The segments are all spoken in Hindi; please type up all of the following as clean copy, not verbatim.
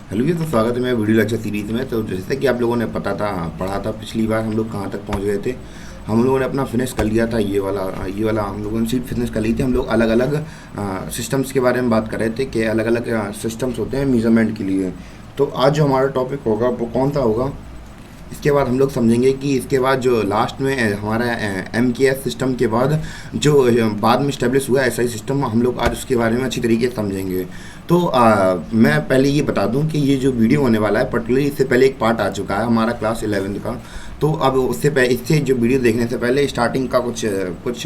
हेलो जी, तो स्वागत है मेरे वीडियो लेक्चर सीरीज़ में। तो जैसे कि आप लोगों ने पढ़ा था पिछली बार हम लोग कहाँ तक पहुँच गए थे। हम लोगों ने अपना फिनिश कर लिया था, ये वाला हम लोगों ने सीट फिनिश कर ली थी। हम लोग अलग अलग सिस्टम्स के बारे में बात कर रहे थे कि अलग अलग सिस्टम्स होते हैं मेजरमेंट के लिए। तो आज जो हमारा टॉपिक होगा वो कौन सा होगा, इसके बाद हम लोग समझेंगे कि इसके बाद जो लास्ट में हमारा एम के एस सिस्टम के बाद जो बाद में इस्टेब्लिश हुआ एस आई सिस्टम, हम लोग आज उसके बारे में अच्छी तरीके से समझेंगे। तो मैं पहले ये बता दूं कि ये जो वीडियो होने वाला है पर्टिकुलरली इससे पहले एक पार्ट आ चुका है हमारा क्लास 11 का। तो अब उससे पहले इससे जो वीडियो देखने से पहले स्टार्टिंग का कुछ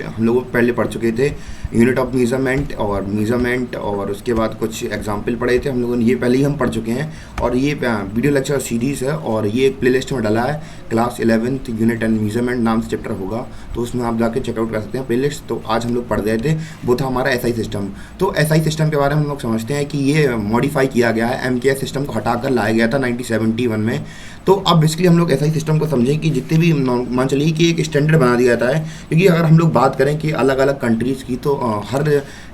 हम लोग पहले पढ़ चुके थे, यूनिट ऑफ मेजरमेंट और उसके बाद कुछ एग्जाम्पल पढ़े थे हम लोगों ने, ये पहले ही हम पढ़ चुके हैं। और ये वीडियो लेक्चर सीरीज़ है और ये एक प्लेलिस्ट में डाला है, क्लास 11 यूनिट एंड मेजरमेंट नाम से चैप्टर होगा, तो उसमें आप जाके चेकआउट कर सकते हैं प्लेलिस्ट। तो आज हम लोग पढ़ रहे थे वो था हमारा एसआई सिस्टम। तो एसआई सिस्टम के बारे में हम लोग समझते हैं कि ये मॉडिफाई किया गया है, एमकेएस सिस्टम को हटाकर लाया गया था 1971 में। तो अब बेसिकली हम लोग एसआई सिस्टम को समझें कि जितने भी मान चलिए कि एक स्टैंडर्ड बना दिया जाता है, क्योंकि अगर हम लोग बात करें कि अलग अलग कंट्रीज़ की, तो हर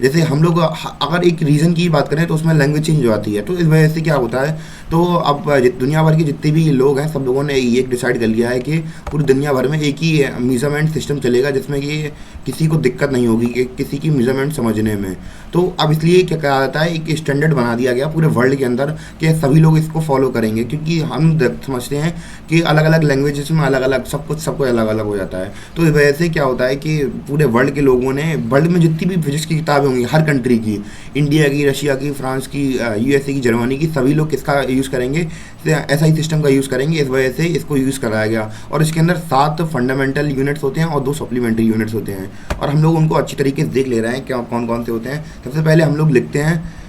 जैसे हम लोग अगर एक रीजन की बात करें तो उसमें लैंग्वेज चेंज हो जाती है। तो इस वजह से क्या होता है, तो अब दुनिया भर के जितने भी लोग हैं सब लोगों ने ये डिसाइड कर लिया है कि पूरी दुनिया भर में एक ही मेजरमेंट सिस्टम चलेगा, जिसमें कि किसी को दिक्कत नहीं होगी कि किसी की मेजरमेंट समझने में। तो अब इसलिए क्या कहा जाता है, एक स्टैंडर्ड बना दिया गया पूरे वर्ल्ड के अंदर कि सभी लोग इसको फॉलो करेंगे, क्योंकि हम समझते हैं कि अलग अलग लैंग्वेजेस में अलग अलग सबको अलग अलग हो जाता है। तो इस वजह से क्या होता है कि पूरे वर्ल्ड के लोगों ने, वर्ल्ड में जितनी भी फिजिक्स की किताबें होंगी हर कंट्री की, इंडिया की, रशिया की, फ्रांस की, यूएसए की, जर्मनी की, सभी लोग किसका यूज़ करेंगे, एसआई सिस्टम का यूज़ करेंगे। इस वजह से इसको यूज़ कराया गया और इसके अंदर 7 फंडामेंटल यूनिट्स होते हैं और 2 सप्लीमेंट्री यूनिट्स होते हैं, और हम लोग उनको अच्छी तरीके से देख ले रहे हैं क्या कौन कौन से होते हैं। सबसे पहले हम लोग लिखते हैं,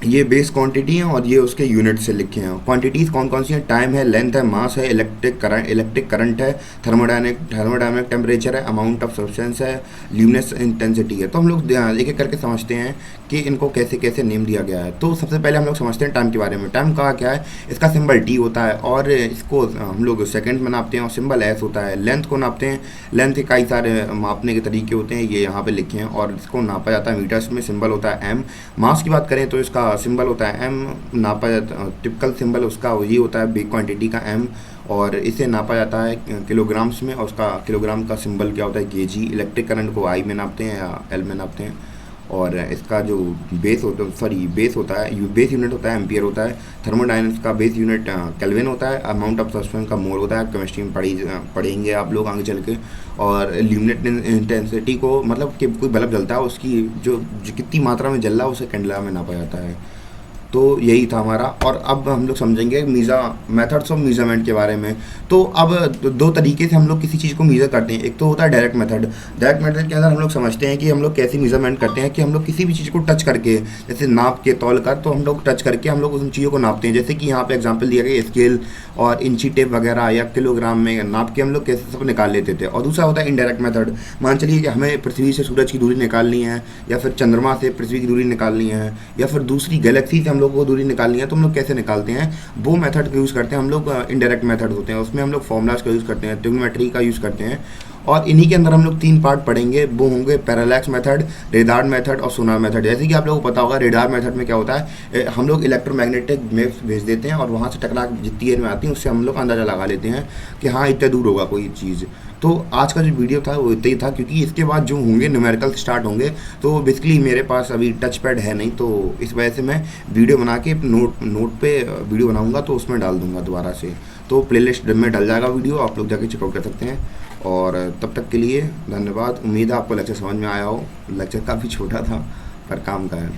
ये बेस क्वांटिटी है और ये उसके यूनिट से लिखे हैं। क्वांटिटीज़ कौन कौन सी हैं, टाइम है, लेंथ है, मास है, इलेक्ट्रिक करंट है, थर्मोडायनेमिक टेम्परेचर है, अमाउंट ऑफ सब्सटेंस है, ल्यूमिनस इंटेंसिटी है। तो हम लोग एक एक करके समझते हैं कि इनको कैसे कैसे नेम दिया गया है। तो सबसे पहले हम लोग समझते हैं टाइम के बारे में। टाइम का क्या है, इसका सिंबल टी होता है और इसको हम लोग सेकेंड में नापते हैं और सिंबल एस होता है। लेंथ को नापते हैं, लेंथ के कई सारे मापने के तरीके होते हैं, ये यहाँ पे लिखे हैं, और इसको नापा जाता है मीटर्स में, सिंबल होता है एम। मास की बात करें तो इसका सिंबल होता है एम, नापा जाता टिपिकल सिंबल उसका ये होता है बिग क्वांटिटी का एम, और इसे नापा जाता है किलोग्राम्स में, और उसका किलोग्राम का सिंबल क्या होता है केजी। इलेक्ट्रिक करंट को आई में नापते हैं या एल में नापते हैं, और इसका जो बेस होता है बेस यूनिट होता है एम्पियर होता है। थर्मोडायनेमिक्स का बेस यूनिट केल्विन होता है। अमाउंट ऑफ सब्सटेंस का मोल होता है, केमिस्ट्री में पढ़ेंगे आप लोग आगे चल के। और ल्यूमिनेट इंटेंसिटी को, मतलब कि कोई बल्ब जलता है उसकी जो कितनी मात्रा में जल रहा है उसे कैंडला में नापा जाता है। तो यही था हमारा। और अब हम लोग समझेंगे मेथड्स ऑफ मेजरमेंट के बारे में। तो अब 2 तरीके से हम लोग किसी चीज़ को मेज़र करते हैं। एक तो होता है डायरेक्ट मेथड। डायरेक्ट मेथड के अंदर हम लोग समझते हैं कि हम लोग कैसे मेजरमेंट करते हैं, कि हम लोग किसी भी चीज़ को टच करके, जैसे नाप के तौल कर, तो हम लोग टच करके हम लोग उन चीज़ों को नापते हैं। जैसे कि यहाँ पे एग्जाम्पल दिया गया स्केल और इंची टेप वगैरह या किलोग्राम में नाप के हम लोग कैसे सब निकाल लेते थे। और दूसरा होता है इनडायरेक्ट मेथड। मान चलिए कि हमें पृथ्वी से सूरज की दूरी निकालनी है, या फिर चंद्रमा से पृथ्वी की दूरी निकालनी है, या फिर दूसरी गैलेक्सी से हम लोग को दूरी निकालनी है, तो हम लोग कैसे निकालते हैं, वो मेथड का यूज़ करते हैं हम लोग। इनडायरेक्ट मेथड होते हैं, उसमें हम लोग फॉर्मूलाज का यूज़ करते हैं, ट्रिग्नोमेट्री का यूज़ करते हैं। और इन्हीं के अंदर हम लोग 3 पार्ट पढ़ेंगे, वो होंगे पैरेलैक्स मेथड, रेदार मेथड और सोनार मेथड। जैसे कि आप लोगों को पता होगा रेदार मेथड में क्या होता है, हम लोग इलेक्ट्रोमैग्नेटिक वेव्स भेज देते हैं और वहाँ से टकरा जितनी देर में आती है उससे हम लोग अंदाज़ा लगा लेते हैं कि हाँ इतने दूर होगा कोई चीज़। तो आज का जो वीडियो था वो इतना ही था, क्योंकि इसके बाद जो होंगे न्यूमेरिकल स्टार्ट होंगे। तो बेसिकली मेरे पास अभी टच पैड है नहीं, तो इस वजह से मैं वीडियो बना के नोट पे वीडियो बनाऊंगा तो उसमें डाल दूंगा दोबारा से। तो प्लेलिस्ट में डल जाएगा वीडियो, आप लोग जाके चेकआउट कर सकते हैं। और तब तक के लिए धन्यवाद। उम्मीद है आपको लेक्चर समझ में आया हो। लेक्चर काफ़ी छोटा था पर काम का है।